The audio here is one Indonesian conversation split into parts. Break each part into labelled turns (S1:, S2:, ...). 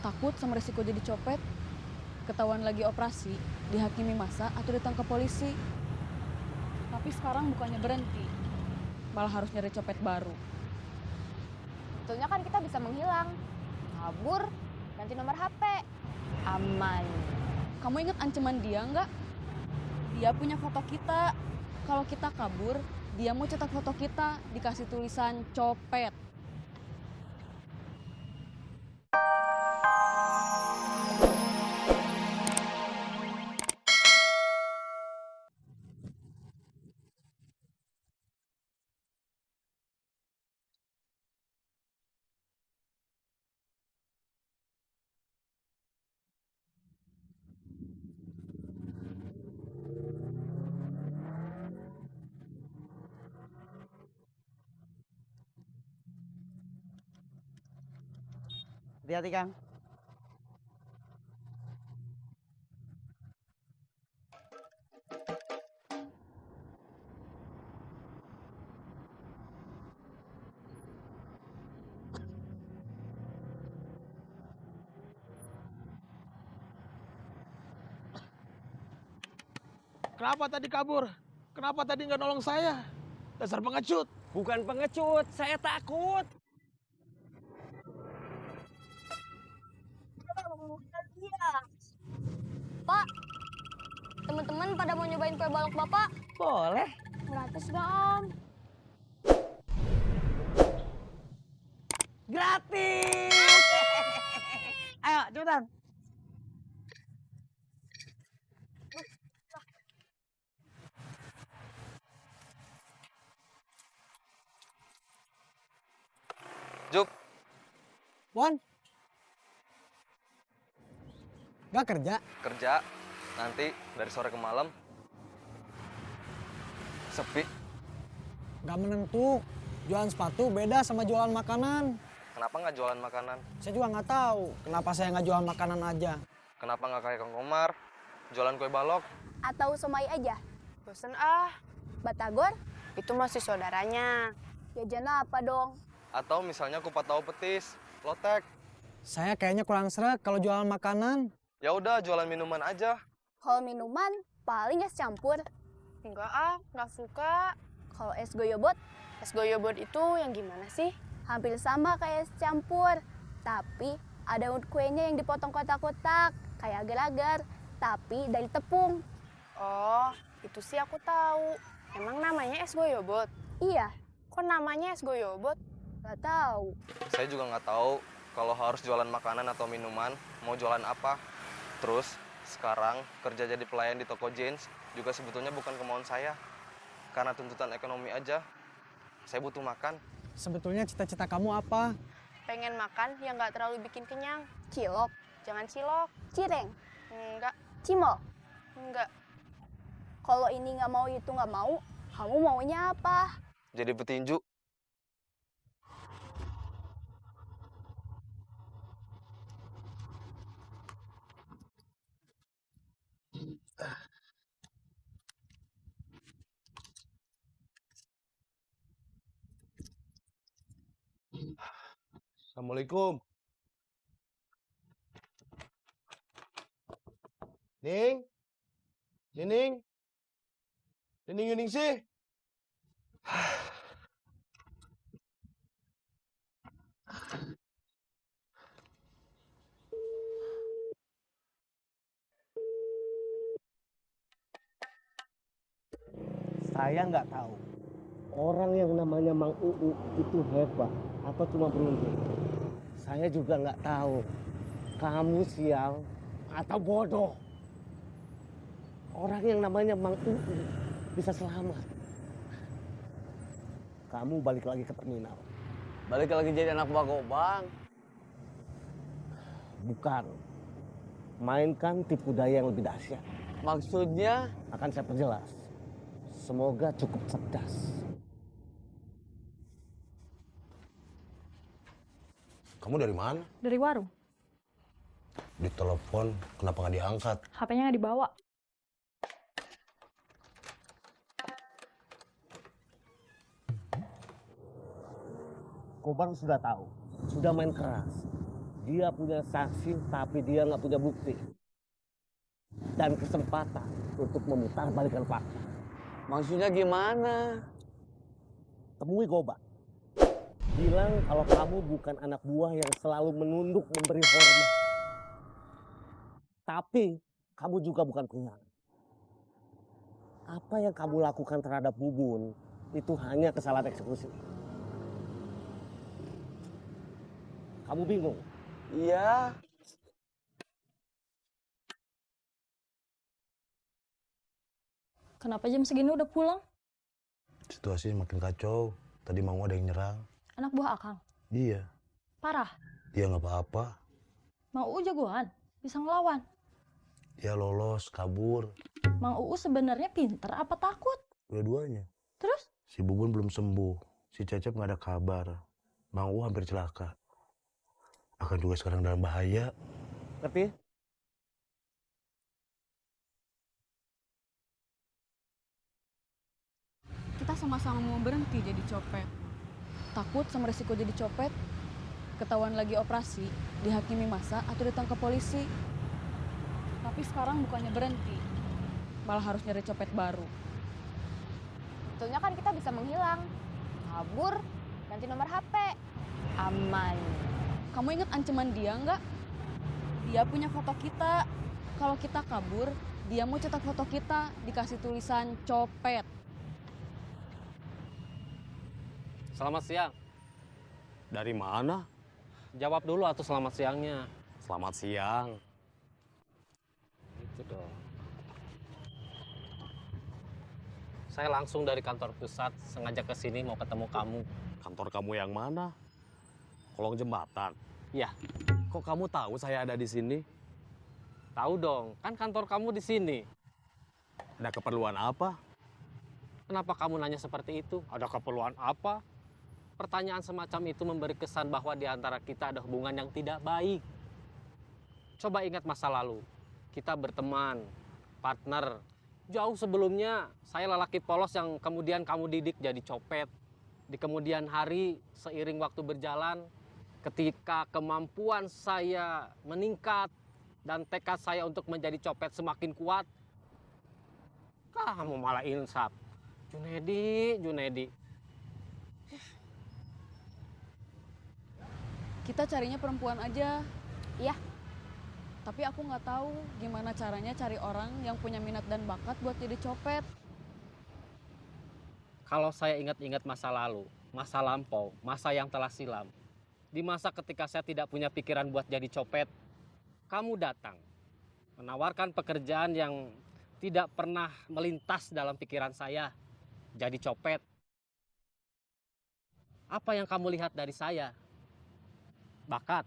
S1: Takut sama resiko jadi copet, ketahuan lagi operasi, dihakimi masa atau ditangkap polisi. Tapi sekarang bukannya berhenti, malah harus nyari copet baru.
S2: Betulnya kan kita bisa menghilang, kabur, ganti nomor HP. Aman.
S1: Kamu ingat ancaman dia nggak? Dia punya foto kita. Kalau kita kabur, dia mau cetak foto kita, dikasih tulisan copet.
S3: Hati-hati, Kang.
S4: Kenapa tadi kabur? Kenapa tadi nggak nolong saya? Dasar pengecut.
S3: Bukan pengecut, saya takut.
S2: Pak, teman-teman pada mau nyobain kue balok Bapak?
S3: Boleh.
S2: Gratis gak, Om?
S3: Gratis. Ayo, cepetan.
S5: Jup,
S3: Wan. Gak kerja?
S5: kerja nanti dari sore ke malam. Sepi.
S3: Gak menentu. Jualan sepatu beda sama jualan makanan.
S5: Kenapa nggak jualan makanan?
S3: Saya juga nggak tahu kenapa saya nggak jualan makanan aja.
S5: Kenapa nggak kayak Kang Komar? Jualan kue balok?
S2: Atau somai aja? Bosen ah. Batagor? Itu masih saudaranya. Jajan apa dong?
S5: Atau misalnya kupat tahu petis, lotek?
S3: Saya kayaknya kurang sreg kalau jualan makanan.
S5: Ya udah jualan minuman aja.
S2: Kalau minuman, paling es campur. Enggak ah, nggak suka. Kalau es goyobot? Es goyobot itu yang gimana sih? Hampir sama kayak es campur. Tapi ada kuenya yang dipotong kotak-kotak, kayak agar-agar. Tapi dari tepung. Oh, itu sih aku tahu. Emang namanya es goyobot? Iya. Kok namanya es goyobot? Nggak tahu.
S5: Saya juga nggak tahu kalau harus jualan makanan atau minuman, mau jualan apa. Terus sekarang kerja jadi pelayan di toko jeans juga sebetulnya bukan kemauan saya. Karena tuntutan ekonomi aja. Saya butuh makan.
S3: Sebetulnya cita-cita kamu apa?
S2: Pengen makan yang nggak terlalu bikin kenyang. Cilok. Jangan cilok. Cireng. Enggak. Cimol. Enggak. Kalau ini nggak mau itu nggak mau, kamu maunya apa?
S5: Jadi petinju.
S4: Assalamualaikum. Ning? Nining? Nining Yuning sih?
S6: Saya nggak tahu orang yang namanya Mang Uu itu hebat atau cuma beruntung. Saya juga nggak tahu kamu sial atau bodoh. Orang yang namanya Mang Uu bisa selamat. Kamu balik lagi ke terminal.
S3: Balik lagi jadi anak Bang.
S6: Bukan. Mainkan tipu daya yang lebih dahsyat.
S3: Maksudnya?
S6: Akan saya perjelas. Semoga cukup cerdas.
S7: Kamu dari mana?
S1: Dari warung,
S7: Ditelepon, kenapa nggak diangkat?
S1: HP-nya nggak dibawa.
S6: Kobar sudah tahu, sudah main keras. Dia punya saksi tapi dia nggak punya bukti. Dan kesempatan untuk memutarbalikkan fakta.
S8: Maksudnya gimana?
S6: Temui Goba. Bilang kalau kamu bukan anak buah yang selalu menunduk memberi hormat. Tapi kamu juga bukan pengkhianat. Apa yang kamu lakukan terhadap Bubun itu hanya kesalahan eksekusi. Kamu bingung?
S8: Iya.
S1: Kenapa jam segini udah pulang?
S7: Situasi makin kacau. Tadi mau ada yang nyerang.
S1: Anak buah Akang.
S7: Iya.
S1: Parah.
S7: Dia nggak apa-apa.
S1: Mang Uu jagoan, bisa ngelawan.
S7: Dia lolos, kabur.
S1: Mang Uu sebenarnya pinter apa takut?
S7: Dua-duanya.
S1: Terus?
S7: Si Bubun belum sembuh. Si Cecep nggak ada kabar. Mang U hampir celaka. Akan juga sekarang dalam bahaya.
S6: Ngerti?
S1: Kita sama-sama mau berhenti jadi copet. Takut sama resiko jadi copet, ketahuan lagi operasi, dihakimi masa atau ditangkap polisi. Tapi sekarang bukannya berhenti, malah harus nyari copet baru.
S2: Betulnya kan kita bisa menghilang, kabur, ganti nomor HP. Aman.
S1: Kamu ingat ancaman dia nggak? Dia punya foto kita. Kalau kita kabur, dia mau cetak foto kita, dikasih tulisan copet.
S9: Selamat siang.
S8: Dari mana?
S9: Jawab dulu atau selamat siangnya.
S8: Selamat siang.
S9: Itu dong. Saya langsung dari kantor pusat, sengaja ke sini mau ketemu kamu.
S8: Kantor kamu yang mana? Kolong jembatan.
S9: Iya.
S8: Kok kamu tahu saya ada di sini?
S9: Tahu dong, kan kantor kamu di sini.
S8: Ada keperluan apa?
S9: Kenapa kamu nanya seperti itu? Ada keperluan apa? Pertanyaan semacam itu memberi kesan bahwa di antara kita ada hubungan yang tidak baik. Coba ingat masa lalu. Kita berteman, partner. Jauh sebelumnya, saya lelaki polos yang kemudian kamu didik jadi copet. Di kemudian hari, seiring waktu berjalan, ketika kemampuan saya meningkat dan tekad saya untuk menjadi copet semakin kuat, kamu malah insaf. Junedi.
S1: Kita carinya perempuan aja.
S2: Iya.
S1: Tapi aku nggak tahu gimana caranya cari orang yang punya minat dan bakat buat jadi copet.
S9: Kalau saya ingat-ingat masa lalu, masa lampau, masa yang telah silam, di masa ketika saya tidak punya pikiran buat jadi copet, kamu datang, menawarkan pekerjaan yang tidak pernah melintas dalam pikiran saya, jadi copet. Apa yang kamu lihat dari saya? Bakat.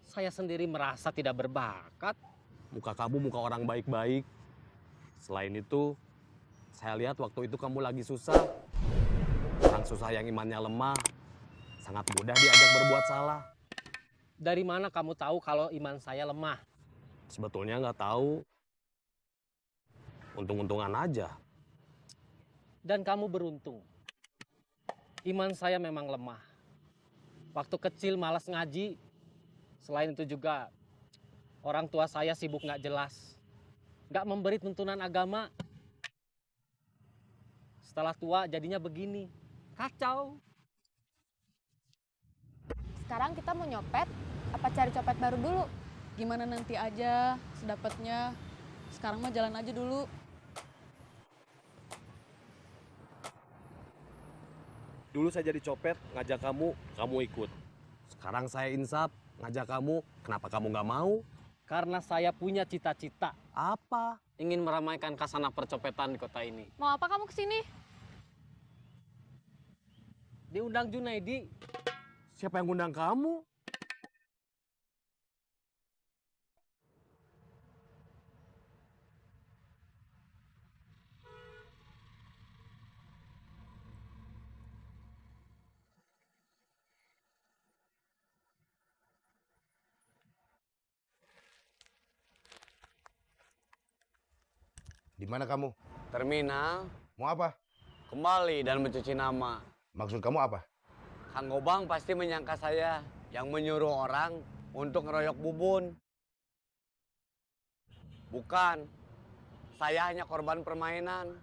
S9: Saya sendiri merasa tidak berbakat.
S8: Muka kamu muka orang baik-baik. Selain itu, saya lihat waktu itu kamu lagi susah. Orang susah yang imannya lemah, sangat mudah diajak berbuat salah.
S9: Dari mana kamu tahu kalau iman saya lemah?
S8: Sebetulnya nggak tahu. Untung-untungan aja.
S9: Dan kamu beruntung. Iman saya memang lemah. Waktu kecil malas ngaji. Selain itu juga, orang tua saya sibuk nggak jelas. Nggak memberi tuntunan agama. Setelah tua jadinya begini. Kacau.
S2: Sekarang kita mau nyopet, apa cari copet baru dulu?
S1: Gimana nanti aja, sedapatnya. Sekarang mah jalan aja dulu.
S8: Dulu saya jadi copet, ngajak kamu, kamu ikut. Sekarang saya insaf, ngajak kamu, kenapa kamu nggak mau?
S9: Karena saya punya cita-cita.
S8: Apa?
S9: Ingin meramaikan kasanah percopetan di kota ini.
S2: Mau apa kamu kesini?
S9: Diundang Junaidi.
S8: Siapa yang ngundang kamu?
S7: Di mana kamu?
S8: Terminal,
S7: Mau apa?
S8: kembali dan mencuci nama.
S7: Maksud kamu apa?
S6: Kang Gobang pasti menyangka saya yang menyuruh orang untuk ngeroyok Bubun. Bukan, saya hanya korban permainan.